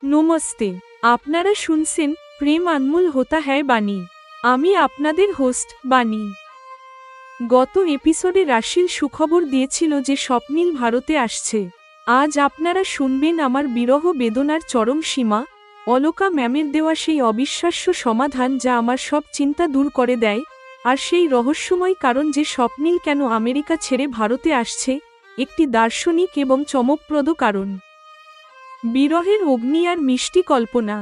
নমস্তে। আপনারা শুনছেন প্রেম আনমোল হোতা হ্যায় বাণী। আমি আপনাদের হোস্ট বাণী। গত এপিসোডে রাশিল সুখবর দিয়েছিল যে স্বপ্নিল ভারতে আসছে। আজ আপনারা শুনবেন আমার বিরহ বেদনার চরম সীমা, অলকা ম্যামের দেওয়া সেই অবিশ্বাস্য সমাধান যা আমার সব চিন্তা দূর করে দেয়, আর সেই রহস্যময় কারণ যে স্বপ্নিল কেন আমেরিকা ছেড়ে ভারতে আসছে, একটি দার্শনিক এবং চমকপ্রদ কারণ। বিরহের অগ্নি আর মিষ্টি কল্পনা।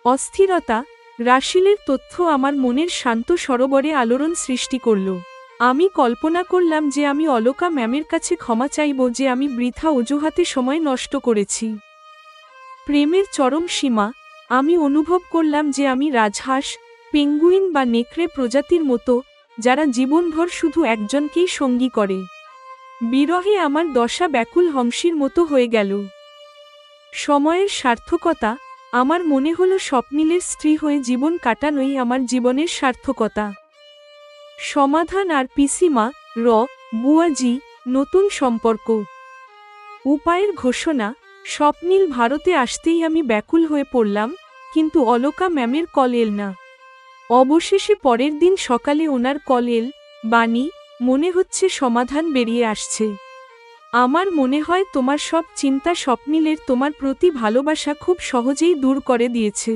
অস্থিরতা, রাশিলের তথ্য আমার মনের শান্ত সরোবরে আলোড়ন সৃষ্টি করল। আমি কল্পনা করলাম যে আমি অলকা ম্যামের কাছে ক্ষমা চাইব যে আমি বৃথা অজুহাতে সময় নষ্ট করেছি। প্রেমের চরম সীমা, আমি অনুভব করলাম যে আমি রাজহাঁস, পেঙ্গুইন বা নেকড়ে প্রজাতির মতো, যারা জীবনভর শুধু একজনকেই সঙ্গী করে। বিরহে আমার দশা ব্যাকুল হংসীর মতো হয়ে গেল। সময়ের সার্থকতা, আমার মনে হলো স্বপ্নিলের স্ত্রী হয়ে জীবন কাটানোই আমার জীবনের সার্থকতা। সমাধান আর পিসিমা, বুয়াজি, নতুন সম্পর্ক। উপায়ের ঘোষণা, স্বপ্নিল ভারতে আসতেই আমি ব্যাকুল হয়ে পড়লাম, কিন্তু অলকা ম্যামের কল এল না। অবশেষে পরের দিন সকালে ওনার কল এল, বাণী, মনে হচ্ছে সমাধান বেরিয়ে আসছে। আমার মনে হয় তোমার সব চিন্তা স্বপ্নিলের তোমার প্রতি ভালোবাসা খুব সহজেই দূর করে দিয়েছে।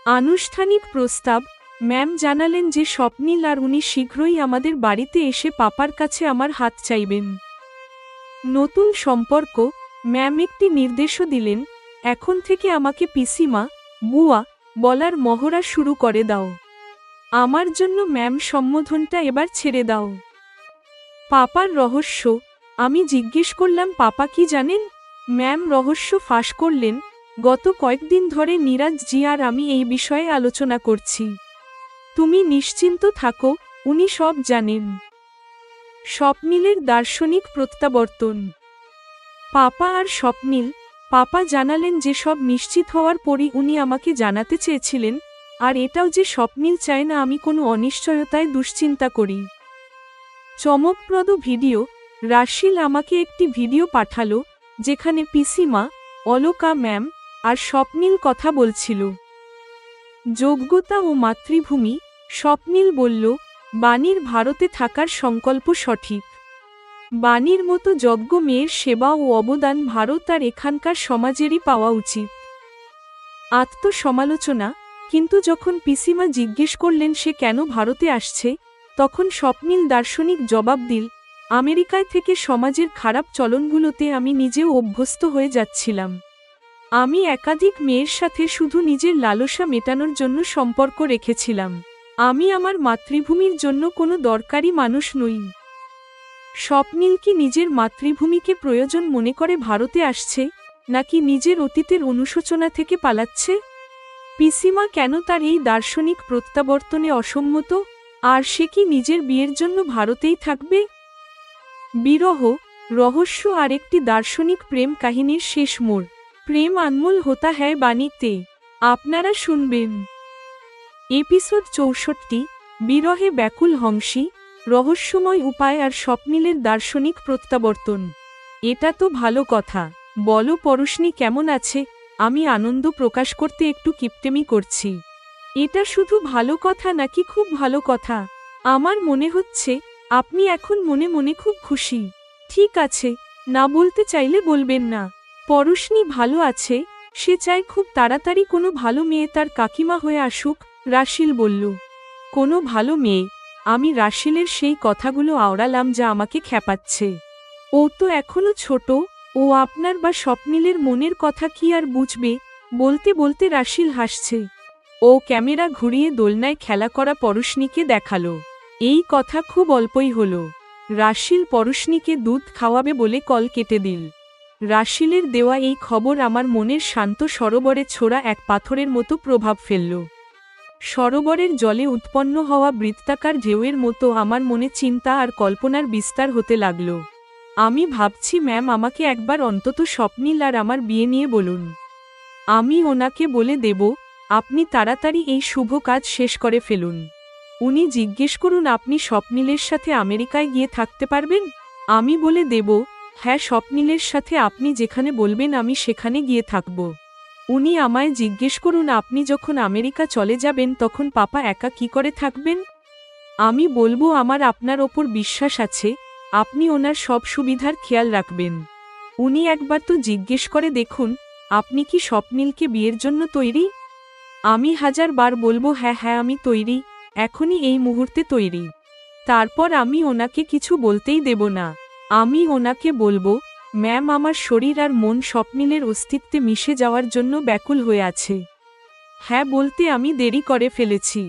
আনুষ্ঠানিক প্রস্তাব, ম্যাম জানালেন যে স্বপ্নিল আর উনি শীঘ্রই আমাদের বাড়িতে এসে পাপার কাছে আমার হাত চাইবেন। নতুন সম্পর্ক, ম্যাম একটি নির্দেশও দিলেন, এখন থেকে আমাকে পিসিমা, বুয়া বলার মহড়া শুরু করে দাও। আমার জন্য ম্যাম সম্বোধনটা এবার ছেড়ে দাও। পাপার রহস্য, আমি জিজ্ঞেস করলাম পাপা কি জানেন? ম্যাম রহস্য ফাঁস করলেন, গত কয়েকদিন ধরে নীরাজ জি আর আমি এই বিষয়ে আলোচনা করছি। তুমি নিশ্চিন্ত থাকো, উনি সব জানেন। স্বপ্নিলের দার্শনিক প্রত্যাবর্তন। পাপা আর স্বপ্নিল, পাপা জানালেন যে সব নিশ্চিত হওয়ার পরই উনি আমাকে জানাতে চেয়েছিলেন, আর এটাও যে স্বপ্নিল চায় না আমি কোনো অনিশ্চয়তায় দুশ্চিন্তা করি। চমকপ্রদ ভিডিও, রাশিল আমাকে একটি ভিডিও পাঠালো, যেখানে পিসিমা, অলকা ম্যাম আর স্বপ্নিল কথা বলছিল। যোগ্যতা ও মাতৃভূমি, স্বপ্নিল বলল, বাণীর ভারতে থাকার সংকল্প সঠিক। বাণীর মতো যজ্ঞ মেয়ের সেবা ও অবদান ভারত আর এখানকার সমাজেরই পাওয়া উচিত। আত্মসমালোচনা, কিন্তু যখন পিসিমা জিজ্ঞেস করলেন সে কেন ভারতে আসছে, তখন স্বপ্নিল দার্শনিক জবাব দিল, আমেরিকায় থেকে সমাজের খারাপ চলনগুলোতে আমি নিজেও অভ্যস্ত হয়ে যাচ্ছিলাম। আমি একাধিক মেয়ের সাথে শুধু নিজের লালসা মেটানোর জন্য সম্পর্ক রেখেছিলাম। আমি আমার মাতৃভূমির জন্য কোনো দরকারি মানুষ নই। স্বপ্নিল কি নিজের মাতৃভূমিকে প্রয়োজন মনে করে ভারতে আসছে, নাকি নিজের অতীতের অনুশোচনা থেকে পালাচ্ছে? পিসিমা কেন তার এই দার্শনিক প্রত্যাবর্তনে অসম্মত, আর সে কি নিজের বিয়ের জন্য ভারতেই থাকবে? বিরহ, রহস্য আর একটি দার্শনিক প্রেম কাহিনীর শেষ মোড়। প্রেম আনমোল হোতা হ্যায় বাণীতে আপনারা শুনবেন। এপিসোড 64, বিরহে ব্যাকুল হংসী, রহস্যময় উপায় আর স্বপ্নিলের দার্শনিক প্রত্যাবর্তন। এটা তো ভালো কথা। বলো পরশনি কেমন আছে? আমি আনন্দ প্রকাশ করতে একটু কিপটেমি করছি। এটা শুধু ভালো কথা নাকি খুব ভালো কথা? আমার মনে হচ্ছে আপনি এখন মনে মনে খুব খুশি। ঠিক আছে, না বলতে চাইলে বলবেন না। পরশনি ভালো আছে, সে চায় খুব তাড়াতাড়ি কোনো ভালো মেয়ে তার কাকিমা হয়ে আসুক, রাশিল বলল। কোনো ভালো মেয়ে? আমি রাশিলের সেই কথাগুলো আওড়ালাম যা আমাকে খেপাচ্ছে। ও তো এখনো ছোট, ও আপনার বা স্বপ্নিলের মনের কথা কি আর বুঝবে? বলতে বলতে রাশিল হাসছে। ও ক্যামেরা ঘুরিয়ে দোলনায় খেলা করা পরশনিকে দেখালো। এই কথা খুব অল্পই হলো। রাশিল পরশনিকে দুধ খাওয়াবে বলে কল কেটে দিল। রাশিলের দেওয়া এই খবর আমার মনের শান্ত সরোবরে ছোড়া এক পাথরের মতো প্রভাব ফেলল। সরোবরের জলে উৎপন্ন হওয়া বৃত্তাকার ঢেউয়ের মতো আমার মনে চিন্তা আর কল্পনার বিস্তার হতে লাগল। আমি ভাবছি ম্যাম আমাকে একবার অন্তত স্বপ্নিল আর আমার বিয়ে নিয়ে বলুন। আমি ওনাকে বলে দেব, আপনি তাড়াতাড়ি এই শুভ কাজ শেষ করে ফেলুন। উনি জিজ্ঞেস করুন আপনি স্বপ্নিলের সাথে আমেরিকায় গিয়ে থাকতে পারবেন? আমি বলে দেব, হ্যাঁ স্বপ্নিলের সাথে আপনি যেখানে বলবেন আমি সেখানে গিয়ে থাকব। উনি আমায় জিজ্ঞেস করুন আপনি যখন আমেরিকা চলে যাবেন তখন পাপা একা কি করে থাকবেন। আমি বলবো আমার আপনার ওপর বিশ্বাস আছে, আপনি ওনার সব সুবিধার খেয়াল রাখবেন। উনি একবার তো জিজ্ঞেস করে দেখুন, আপনি কি স্বপ্নিলকে বিয়ের জন্য তৈরি? আমি 1000 বার বলবো হ্যাঁ হ্যাঁ আমি তৈরি, এখনই এই মুহূর্তে তৈরি। তারপর আমি ওনাকে কিছু বলতেই দেব না। আমি ওনাকে বলবো, ম্যাম আমার শরীর আর মন স্বপ্নিলের অস্তিত্বে মিশে যাওয়ার জন্য ব্যাকুল হয়ে আছে। হ্যাঁ বলতে আমি দেরি করে ফেলেছি।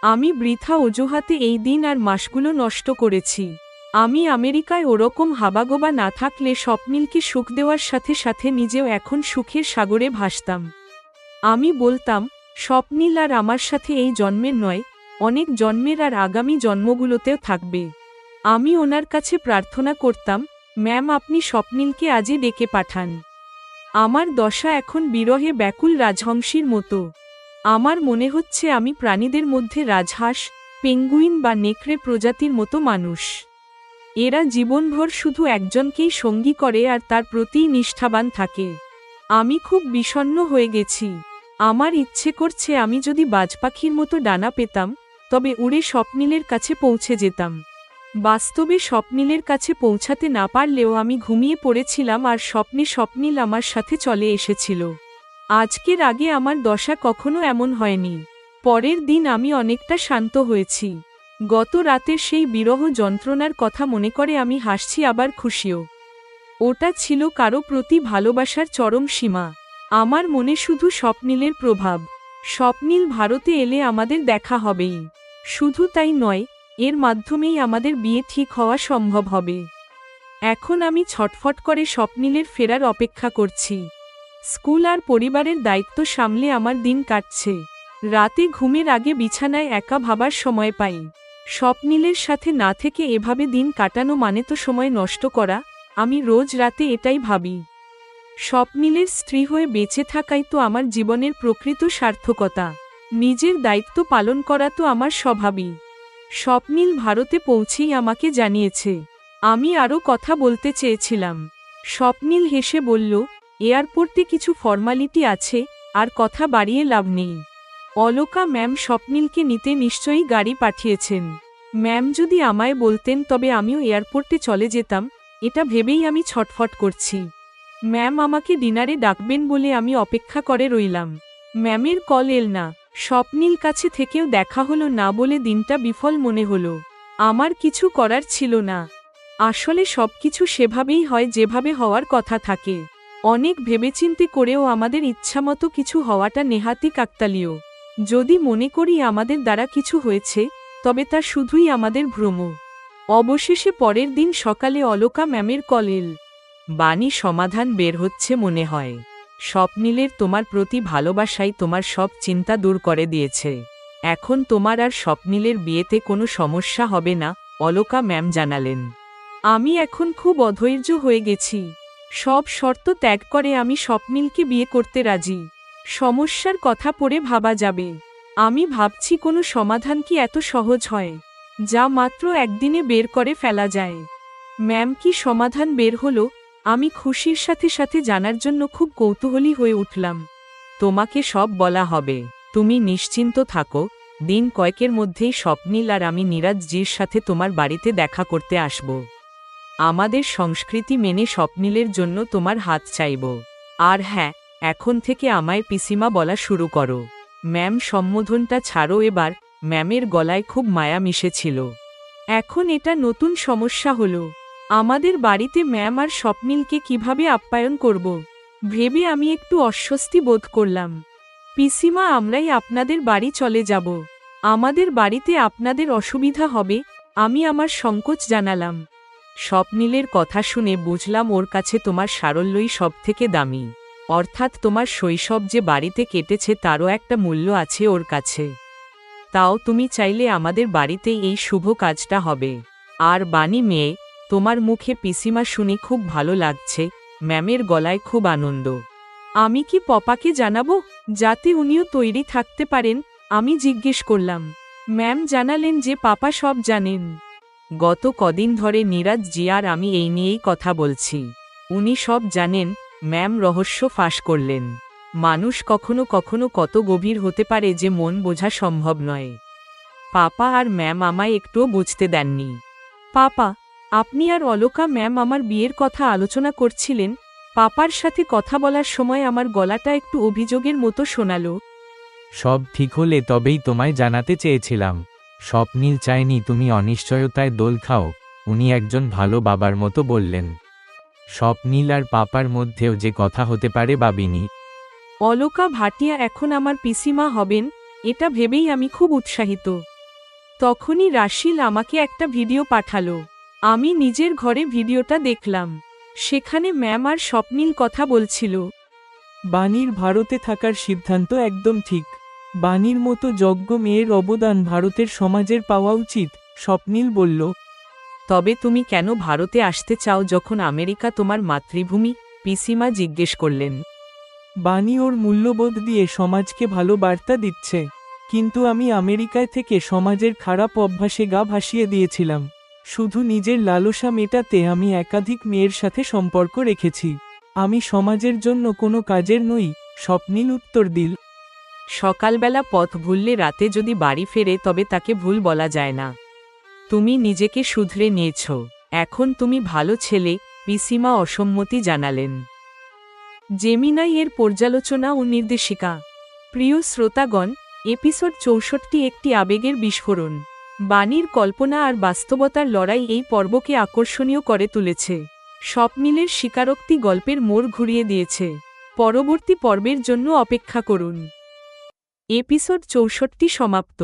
আমি বৃথা অজুহাতে এই দিন আর মাসগুলো নষ্ট করেছি। আমি আমেরিকায় ওরকম হাবাগোবা না থাকলে স্বপ্নিলকে সুখ দেওয়ার সাথে সাথে নিজেও এখন সুখের সাগরে ভাসতাম। আমি বলতাম, স্বপ্নিল আর আমার সাথে এই জন্মের নয়, অনেক জন্মের আর আগামী জন্মগুলোতেও থাকবে। আমি ওনার কাছে প্রার্থনা করতাম, ম্যাম আপনি স্বপ্নিলকে আজই ডেকে পাঠান। আমার দশা এখন বিরহে ব্যাকুল রাজহংসীর মতো। আমার মনে হচ্ছে আমি প্রাণীদের মধ্যে রাজহাঁস, পেঙ্গুইন বা নেকড়ে প্রজাতির মতো মানুষ। এরা জীবনভর শুধু একজনকেই সঙ্গী করে আর তার প্রতিই নিষ্ঠাবান থাকে। আমি খুব বিষণ্ণ হয়ে গেছি। আমার ইচ্ছে করছে আমি যদি বাজপাখির মতো ডানা পেতাম, তবে উড়ে স্বপ্নিলের কাছে পৌঁছে যেতাম। বাস্তবে স্বপ্নিলের কাছে পৌঁছাতে না পারলেও আমি ঘুমিয়ে পড়েছিলাম আর স্বপ্নে স্বপ্নিল আমার সাথে চলে এসেছিল। আজকের আগে আমার দশা কখনো এমন হয়নি। পরের দিন আমি অনেকটা শান্ত হয়েছি। গত রাতের সেই বিরহ যন্ত্রণার কথা মনে করে আমি হাসছি আবার খুশিও। ওটা ছিল কারো প্রতি ভালোবাসার চরম সীমা। আমার মনে শুধু স্বপ্নিলের প্রভাব। স্বপ্নিল ভারতে এলে আমাদের দেখা হবেই। শুধু তাই নয়, এর মাধ্যমেই আমাদের বিয়ে ঠিক হওয়া সম্ভব হবে। এখন আমি ছটফট করে স্বপ্নিলের ফেরার অপেক্ষা করছি। স্কুল আর পরিবারের দায়িত্ব সামলে আমার দিন কাটছে। রাতে ঘুমের আগে বিছানায় একা ভাবার সময় পাই। স্বপ্নিলের সাথে না থেকে এভাবে দিন কাটানো মানে তো সময় নষ্ট করা। আমি রোজ রাতে এটাই ভাবি। স্বপ্নিলের স্ত্রী হয়ে বেঁচে থাকাই তো আমার জীবনের প্রকৃত সার্থকতা। নিজের দায়িত্ব পালন করা তো আমার স্বভাবই। স্বপ্নিল ভারতে পৌঁছেই আমাকে জানিয়েছে। আমি আরও কথা বলতে চেয়েছিলাম। স্বপ্নিল হেসে বলল, এয়ারপোর্টে কিছু ফর্মালিটি আছে, আর কথা বাড়িয়ে লাভ নেই। অলকা ম্যাম স্বপ্নিলকে নিতে নিশ্চয়ই গাড়ি পাঠিয়েছেন। ম্যাম যদি আমায় বলতেন তবে আমিও এয়ারপোর্টে চলে যেতাম, এটা ভেবেই আমি ছটফট করছি। ম্যাম আমাকে ডিনারে ডাকবেন বলে আমি অপেক্ষা করে রইলাম। ম্যামের কল এল না। স্বপ্নিল কাছে থেকেও দেখা হলো না বলে দিনটা বিফল মনে হলো। আমার কিছু করার ছিল না। আসলে সবকিছু সেভাবেই হয় যেভাবে হওয়ার কথা থাকে। অনেক ভেবেচিন্তে করেও আমাদের ইচ্ছামতো কিছু হওয়াটা নেহাতি কাকতালীয়। যদি মনে করি আমাদের দ্বারা কিছু হয়েছে, তবে তা শুধুই আমাদের ভ্রম। অবশেষে পরের দিন সকালে অলকা ম্যামের কল এল। বাণী সমাধান বের হচ্ছে মনে হয়। স্বপ্নিলের তোমার প্রতি ভালোবাসাই তোমার সব চিন্তা দূর করে দিয়েছে। এখন তোমার আর স্বপ্নিলের বিয়েতে কোনো সমস্যা হবে না, অলকা ম্যাম জানালেন। আমি এখন খুব অধৈর্য হয়ে গেছি। সব শর্ত ত্যাগ করে আমি স্বপ্নিলকে বিয়ে করতে রাজি। সমস্যার কথা পড়ে ভাবা যাবে। আমি ভাবছি কোনো সমাধান কি এত সহজ হয়, যা মাত্র একদিনে বের করে ফেলা যায়। ম্যাম কি সমাধান বের হলো? আমি খুশির সাথে সাথে জানার জন্য খুব কৌতূহলী হয়ে উঠলাম। তোমাকে সব বলা হবে, তুমি নিশ্চিন্ত থাকো। দিন কয়েকের মধ্যেই স্বপ্নিল আর আমি নীরাজজির সাথে তোমার বাড়িতে দেখা করতে আসব। আমাদের সংস্কৃতি মেনে স্বপ্নিলের জন্য তোমার হাত চাইব। আর হ্যাঁ, এখন থেকে আমায় পিসিমা বলা শুরু করো। ম্যাম সম্বোধনটা ছাড়ো এবার। ম্যামের গলায় খুব মায়া মিশেছিল। এখন এটা নতুন সমস্যা হলো। আমাদের বাড়িতে ম্যাম আর স্বপ্নিলকে কিভাবে আপ্যায়ন করব ভেবে আমি একটু অস্বস্তি বোধ করলাম। পিসিমা আমরাই আপনাদের বাড়ি চলে যাব। আমাদের বাড়িতে আপনাদের অসুবিধা হবে, আমি আমার সংকোচ জানালাম। স্বপ্নিলের কথা শুনে বুঝলাম ওর কাছে তোমার সারল্যই সবথেকে দামি। অর্থাৎ তোমার শৈশব যে বাড়িতে কেটেছে তারও একটা মূল্য আছে ওর কাছে। তাও তুমি চাইলে আমাদের বাড়িতেই এই শুভ কাজটা হবে। আর বাণী মেয়ে, তোমার মুখে পিসিমা শুনে খুব ভালো লাগছে। ম্যামের গলায় খুব আনন্দ। আমি কি পপাকে জানাবো, যাতে উনিও তৈরি থাকতে পারেন? আমি জিজ্ঞেস করলাম। ম্যাম জানালেন যে পাপা সব জানেন। গত কদিন ধরে নীরাজ জি আর আমি এই নিয়েই কথা বলছি। উনি সব জানেন। ম্যাম রহস্য ফাঁস করলেন। মানুষ কখনো কখনো কত গভীর হতে পারে যে মন বোঝা সম্ভব নয়। পাপা আর ম্যাম আমায় একটুও বুঝতে দেননি। পাপা, আপনি আর অলকা ম্যাম আমার বিয়ের কথা আলোচনা করছিলেন। পাপার সাথে কথা বলার সময় আমার গলাটা একটু অভিযোগের মতো শোনালো। সব ঠিক হলে তবেই তোমায় জানাতে চেয়েছিলাম। স্বপ্নীল চায়নি তুমি অনিশ্চয়তায় দোল খাও, উনি একজন ভালো বাবার মতো বললেন। স্বপ্নীল আর পাপার মধ্যেও যে কথা হতে পারে ভাবিনি। অলকা ভাটিয়া এখন আমার পিসিমা হবেন, এটা ভেবেই আমি খুব উৎসাহিত। তখনই রাশিল আমাকে একটা ভিডিও পাঠালো। আমি নিজের ঘরে ভিডিওটা দেখলাম। সেখানে ম্যাম আর স্বপ্নীল কথা বলছিল। বাণীর ভারতে থাকার সিদ্ধান্ত একদম ঠিক। বাণীর মতো যোগ্য মেয়ের অবদান ভারতের সমাজের পাওয়া উচিত, স্বপ্নীল বলল। তবে তুমি কেন ভারতে আসতে চাও যখন আমেরিকা তোমার মাতৃভূমি? পিসিমা জিজ্ঞেস করলেন। বাণী ওর মূল্যবোধ দিয়ে সমাজকে ভালো বার্তা দিচ্ছে, কিন্তু আমি আমেরিকায় থেকে সমাজের খারাপ অভ্যাসে গা ভাসিয়ে দিয়েছিলাম। শুধু নিজের লালসা মেটাতে আমি একাধিক মেয়ের সাথে সম্পর্ক রেখেছি। আমি সমাজের জন্য কোনো কাজের নই, স্বপ্নীল উত্তর দিল। সকালবেলা পথ ভুললে রাতে যদি বাড়ি ফেরে তবে তাকে ভুল বলা যায় না। তুমি নিজেকে শুধরে নিয়েছ, এখন তুমি ভালো ছেলে। পিসিমা অসম্মতি জানালেন। জেমিনাই এর পর্যালোচনা ও নির্দেশিকা। প্রিয় শ্রোতাগণ, এপিসোড 64 একটি আবেগের বিস্ফোরণ। বাণীর কল্পনা আর বাস্তবতার লড়াই এই পর্বকে আকর্ষণীয় করে তুলেছে। স্বপ্নীলের স্বীকারোক্তি গল্পের মোড় ঘুরিয়ে দিয়েছে। পরবর্তী পর্বের জন্য অপেক্ষা করুন। এপিসোড 64 সমাপ্ত।